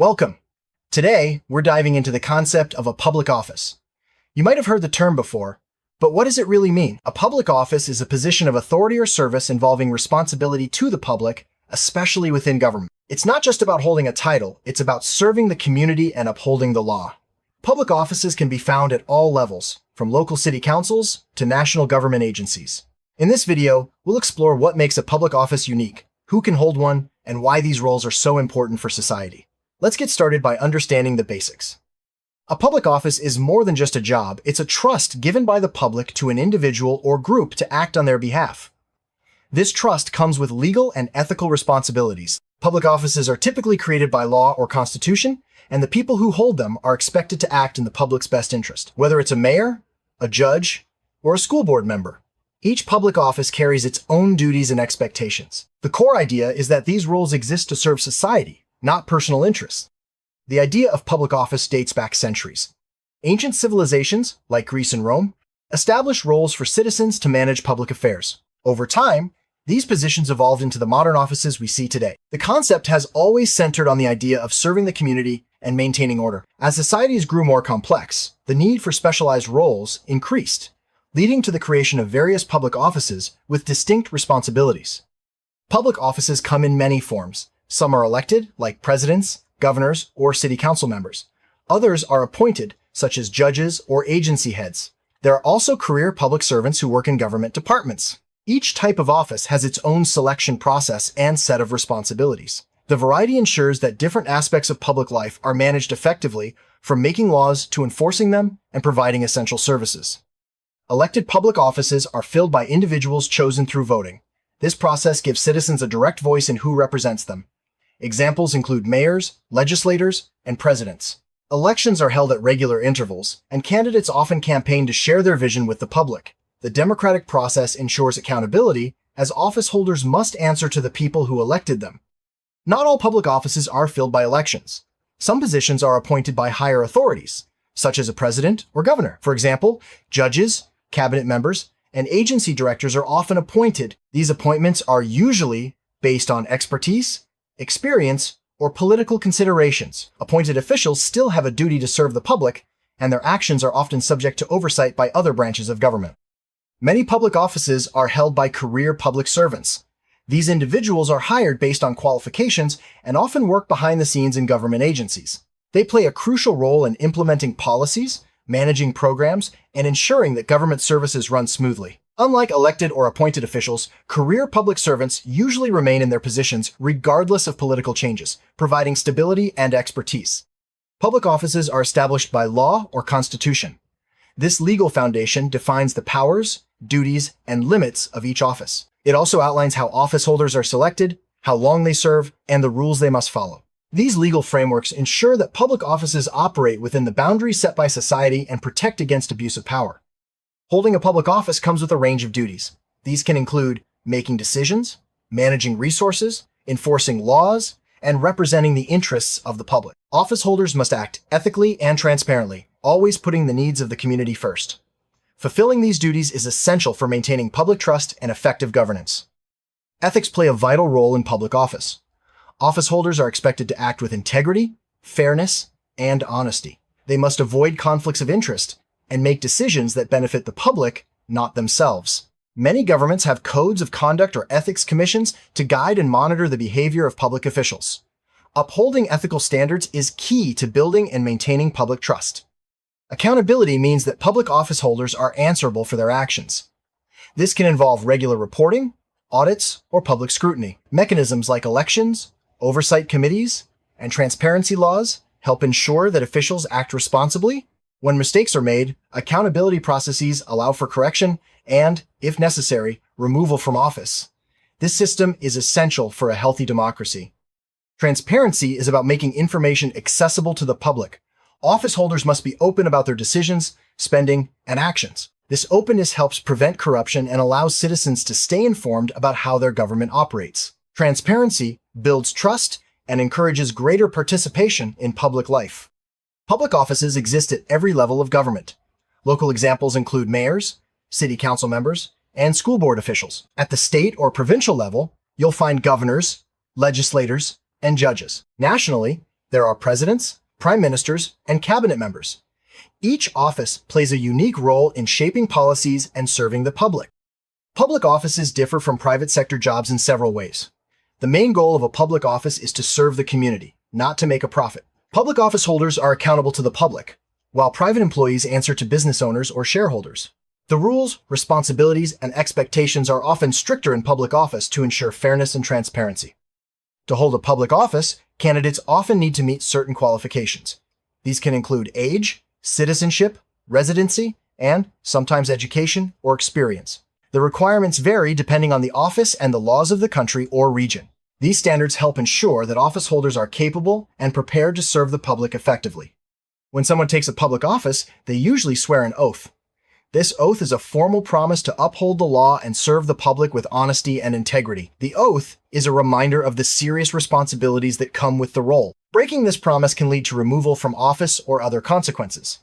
Welcome. Today, we're diving into the concept of a public office. You might have heard the term before, but what does it really mean? A public office is a position of authority or service involving responsibility to the public, especially within government. It's not just about holding a title, it's about serving the community and upholding the law. Public offices can be found at all levels, from local city councils to national government agencies. In this video, we'll explore what makes a public office unique, who can hold one, and why these roles are so important for society. Let's get started by understanding the basics. A public office is more than just a job, it's a trust given by the public to an individual or group to act on their behalf. This trust comes with legal and ethical responsibilities. Public offices are typically created by law or constitution, and the people who hold them are expected to act in the public's best interest, whether it's a mayor, a judge, or a school board member. Each public office carries its own duties and expectations. The core idea is that these roles exist to serve society, not personal interests. The idea of public office dates back centuries. Ancient civilizations, like Greece and Rome, established roles for citizens to manage public affairs. Over time, these positions evolved into the modern offices we see today. The concept has always centered on the idea of serving the community and maintaining order. As societies grew more complex, the need for specialized roles increased, leading to the creation of various public offices with distinct responsibilities. Public offices come in many forms. Some are elected, like presidents, governors, or city council members. Others are appointed, such as judges or agency heads. There are also career public servants who work in government departments. Each type of office has its own selection process and set of responsibilities. The variety ensures that different aspects of public life are managed effectively, from making laws to enforcing them and providing essential services. Elected public offices are filled by individuals chosen through voting. This process gives citizens a direct voice in who represents them. Examples include mayors, legislators, and presidents. Elections are held at regular intervals, and candidates often campaign to share their vision with the public. The democratic process ensures accountability, as office holders must answer to the people who elected them. Not all public offices are filled by elections. Some positions are appointed by higher authorities, such as a president or governor. For example, judges, cabinet members, and agency directors are often appointed. These appointments are usually based on expertise, experience, or political considerations. Appointed officials still have a duty to serve the public, and their actions are often subject to oversight by other branches of government. Many public offices are held by career public servants. These individuals are hired based on qualifications and often work behind the scenes in government agencies. They play a crucial role in implementing policies, managing programs, and ensuring that government services run smoothly. Unlike elected or appointed officials, career public servants usually remain in their positions regardless of political changes, providing stability and expertise. Public offices are established by law or constitution. This legal foundation defines the powers, duties, and limits of each office. It also outlines how office holders are selected, how long they serve, and the rules they must follow. These legal frameworks ensure that public offices operate within the boundaries set by society and protect against abuse of power. Holding a public office comes with a range of duties. These can include making decisions, managing resources, enforcing laws, and representing the interests of the public. Office holders must act ethically and transparently, always putting the needs of the community first. Fulfilling these duties is essential for maintaining public trust and effective governance. Ethics play a vital role in public office. Office holders are expected to act with integrity, fairness, and honesty. They must avoid conflicts of interest and make decisions that benefit the public, not themselves. Many governments have codes of conduct or ethics commissions to guide and monitor the behavior of public officials. Upholding ethical standards is key to building and maintaining public trust. Accountability means that public office holders are answerable for their actions. This can involve regular reporting, audits, or public scrutiny. Mechanisms like elections, oversight committees, and transparency laws help ensure that officials act responsibly. When mistakes are made, accountability processes allow for correction and, if necessary, removal from office. This system is essential for a healthy democracy. Transparency is about making information accessible to the public. Office holders must be open about their decisions, spending, and actions. This openness helps prevent corruption and allows citizens to stay informed about how their government operates. Transparency builds trust and encourages greater participation in public life. Public offices exist at every level of government. Local examples include mayors, city council members, and school board officials. At the state or provincial level, you'll find governors, legislators, and judges. Nationally, There are presidents, prime ministers, and cabinet members. Each office plays a unique role in shaping policies and serving the public. Public offices differ from private sector jobs in several ways. The main goal of a public office is to serve the community, not to make a profit. Public office holders are accountable to the public, while private employees answer to business owners or shareholders. The rules, responsibilities, and expectations are often stricter in public office to ensure fairness and transparency. To hold a public office, candidates often need to meet certain qualifications. These can include age, citizenship, residency, and sometimes education or experience. The requirements vary depending on the office and the laws of the country or region. These standards help ensure that office holders are capable and prepared to serve the public effectively. When someone takes a public office, they usually swear an oath. This oath is a formal promise to uphold the law and serve the public with honesty and integrity. The oath is a reminder of the serious responsibilities that come with the role. Breaking this promise can lead to removal from office or other consequences.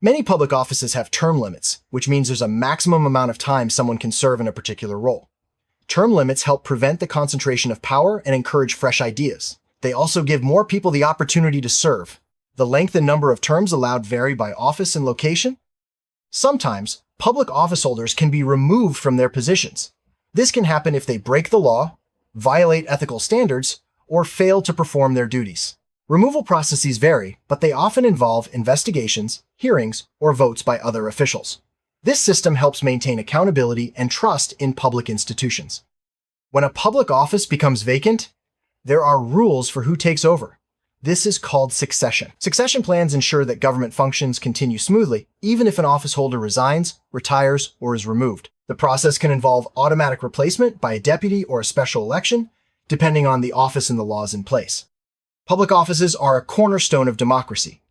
Many public offices have term limits, which means there's a maximum amount of time someone can serve in a particular role. Term limits help prevent the concentration of power and encourage fresh ideas. They also give more people the opportunity to serve. The length and number of terms allowed vary by office and location. Sometimes, public office holders can be removed from their positions. This can happen if they break the law, violate ethical standards, or fail to perform their duties. Removal processes vary, but they often involve investigations, hearings, or votes by other officials. This system helps maintain accountability and trust in public institutions. When a public office becomes vacant, there are rules for who takes over. This is called succession. Succession plans ensure that government functions continue smoothly, even if an office holder resigns, retires, or is removed. The process can involve automatic replacement by a deputy or a special election, depending on the office and the laws in place. Public offices are a cornerstone of democracy.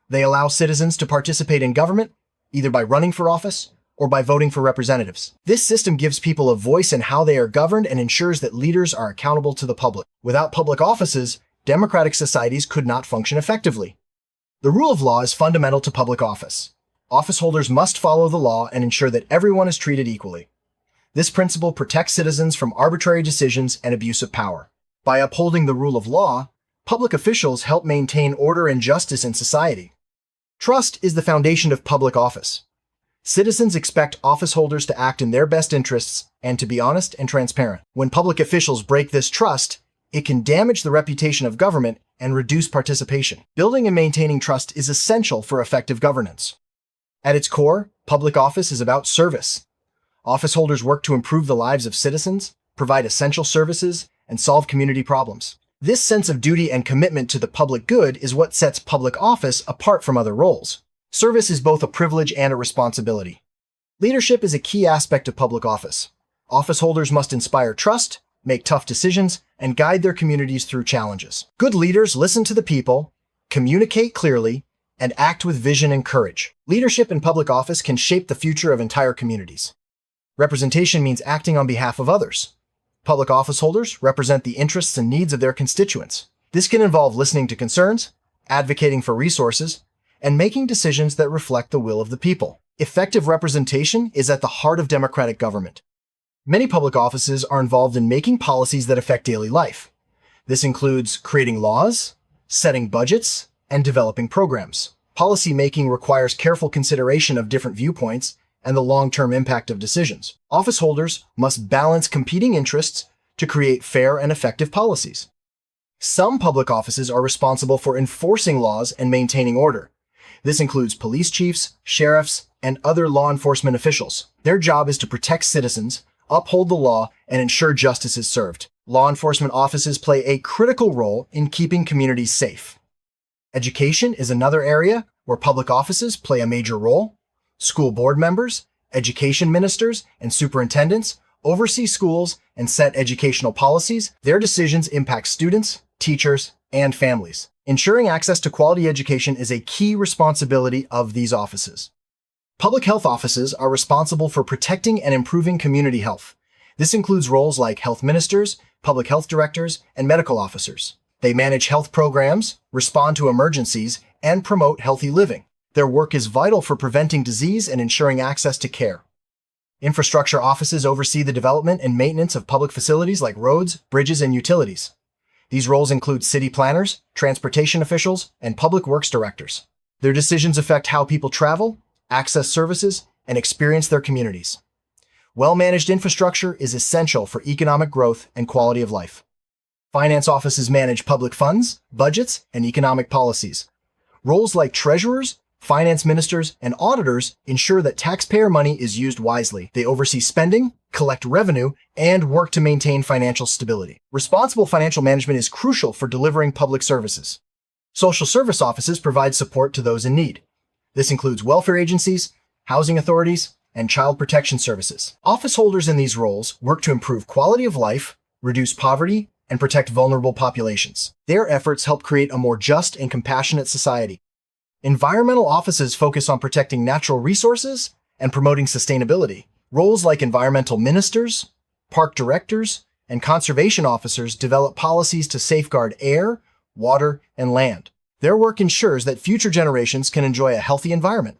They allow citizens to participate in government, either by running for office or by voting for representatives. This system gives people a voice in how they are governed and ensures that leaders are accountable to the public. Without public offices, democratic societies could not function effectively. The rule of law is fundamental to public office. Office holders must follow the law and ensure that everyone is treated equally. This principle protects citizens from arbitrary decisions and abuse of power. By upholding the rule of law, public officials help maintain order and justice in society. Trust is the foundation of public office. Citizens expect office holders to act in their best interests and to be honest and transparent. When public officials break this trust, it can damage the reputation of government and reduce participation. Building and maintaining trust is essential for effective governance. At its core, public office is about service. Office holders work to improve the lives of citizens, provide essential services, and solve community problems. This sense of duty and commitment to the public good is what sets public office apart from other roles. Service is both a privilege and a responsibility. Leadership is a key aspect of public office. Office holders must inspire trust, make tough decisions, and guide their communities through challenges. Good leaders listen to the people, communicate clearly, and act with vision and courage. Leadership in public office can shape the future of entire communities. Representation means acting on behalf of others. Public office holders represent the interests and needs of their constituents. This can involve listening to concerns, advocating for resources, and making decisions that reflect the will of the people. Effective representation is at the heart of democratic government. Many public offices are involved in making policies that affect daily life. This includes creating laws, setting budgets, and developing programs. Policy making requires careful consideration of different viewpoints and the long-term impact of decisions. Office holders must balance competing interests to create fair and effective policies. Some public offices are responsible for enforcing laws and maintaining order. This includes police chiefs, sheriffs, and other law enforcement officials. Their job is to protect citizens, uphold the law, and ensure justice is served. Law enforcement offices play a critical role in keeping communities safe. Education is another area where public offices play a major role. School board members, education ministers, and superintendents oversee schools and set educational policies. Their decisions impact students, teachers, and families. Ensuring access to quality education is a key responsibility of these offices. Public health offices are responsible for protecting and improving community health. This includes roles like health ministers, public health directors, and medical officers. They manage health programs, respond to emergencies, and promote healthy living. Their work is vital for preventing disease and ensuring access to care. Infrastructure offices oversee the development and maintenance of public facilities like roads, bridges, and utilities. These roles include city planners, transportation officials, and public works directors. Their decisions affect how people travel, access services, and experience their communities. Well-managed infrastructure is essential for economic growth and quality of life. Finance offices manage public funds, budgets, and economic policies. Roles like treasurers, finance ministers, and auditors ensure that taxpayer money is used wisely. They oversee spending, collect revenue, and work to maintain financial stability. Responsible financial management is crucial for delivering public services. Social service offices provide support to those in need. This includes welfare agencies, housing authorities, and child protection services. Office holders in these roles work to improve quality of life, reduce poverty, and protect vulnerable populations. Their efforts help create a more just and compassionate society. Environmental offices focus on protecting natural resources and promoting sustainability. Roles like environmental ministers, park directors, and conservation officers develop policies to safeguard air, water, and land. Their work ensures that future generations can enjoy a healthy environment.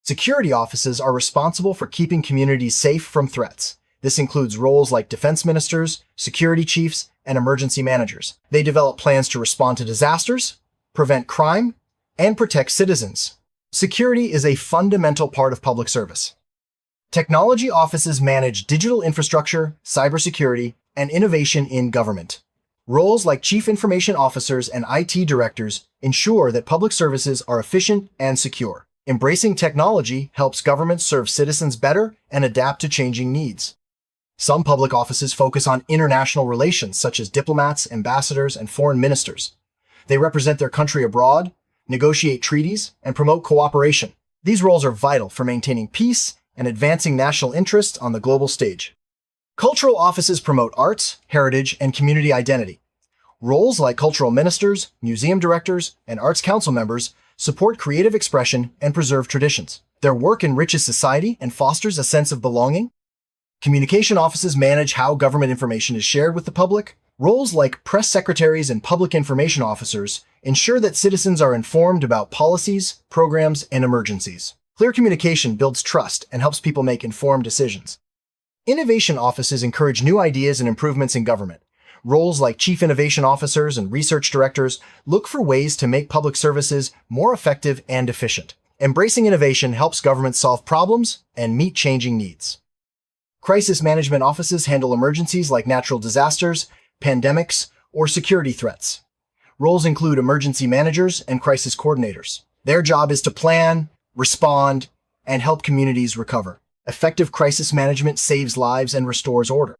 Security offices are responsible for keeping communities safe from threats. This includes roles like defense ministers, security chiefs, and emergency managers. They develop plans to respond to disasters, prevent crime, and protect citizens. Security is a fundamental part of public service. Technology offices manage digital infrastructure, cybersecurity, and innovation in government. Roles like chief information officers and IT directors ensure that public services are efficient and secure. Embracing technology helps governments serve citizens better and adapt to changing needs. Some public offices focus on international relations, such as diplomats, ambassadors, and foreign ministers. They represent their country abroad, negotiate treaties, and promote cooperation. These roles are vital for maintaining peace and advancing national interests on the global stage. Cultural offices promote arts, heritage, and community identity. Roles like cultural ministers, museum directors, and arts council members support creative expression and preserve traditions. Their work enriches society and fosters a sense of belonging. Communication offices manage how government information is shared with the public. Roles like press secretaries and public information officers ensure that citizens are informed about policies, programs, and emergencies. Clear communication builds trust and helps people make informed decisions. Innovation offices encourage new ideas and improvements in government. Roles like chief innovation officers and research directors look for ways to make public services more effective and efficient. Embracing innovation helps governments solve problems and meet changing needs. Crisis management offices handle emergencies like natural disasters, pandemics, or security threats. Roles include emergency managers and crisis coordinators. Their job is to plan, respond, and help communities recover. Effective crisis management saves lives and restores order.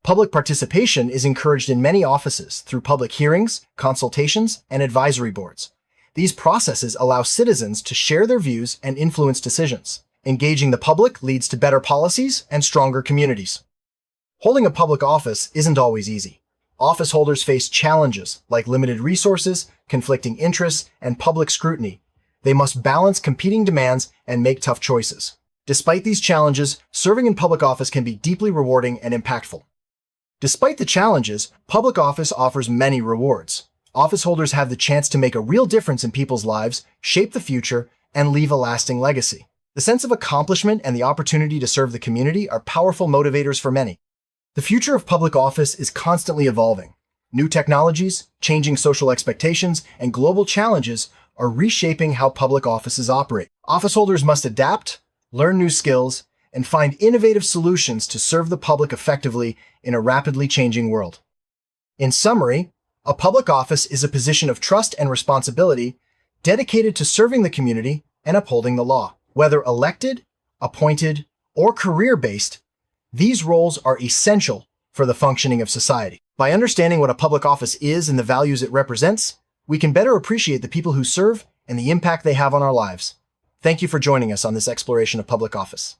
Public participation is encouraged in many offices through public hearings, consultations, and advisory boards. These processes allow citizens to share their views and influence decisions. Engaging the public leads to better policies and stronger communities. Holding a public office isn't always easy. Office holders face challenges like limited resources, conflicting interests, and public scrutiny. They must balance competing demands and make tough choices. Despite these challenges, serving in public office can be deeply rewarding and impactful. Despite the challenges, public office offers many rewards. Office holders have the chance to make a real difference in people's lives, shape the future, and leave a lasting legacy. The sense of accomplishment and the opportunity to serve the community are powerful motivators for many. The future of public office is constantly evolving. New technologies, changing social expectations, and global challenges are reshaping how public offices operate. Office holders must adapt, learn new skills, and find innovative solutions to serve the public effectively in a rapidly changing world. In summary, a public office is a position of trust and responsibility dedicated to serving the community and upholding the law. Whether elected, appointed, or career-based, these roles are essential for the functioning of society. By understanding what a public office is and the values it represents, we can better appreciate the people who serve and the impact they have on our lives. Thank you for joining us on this exploration of public office.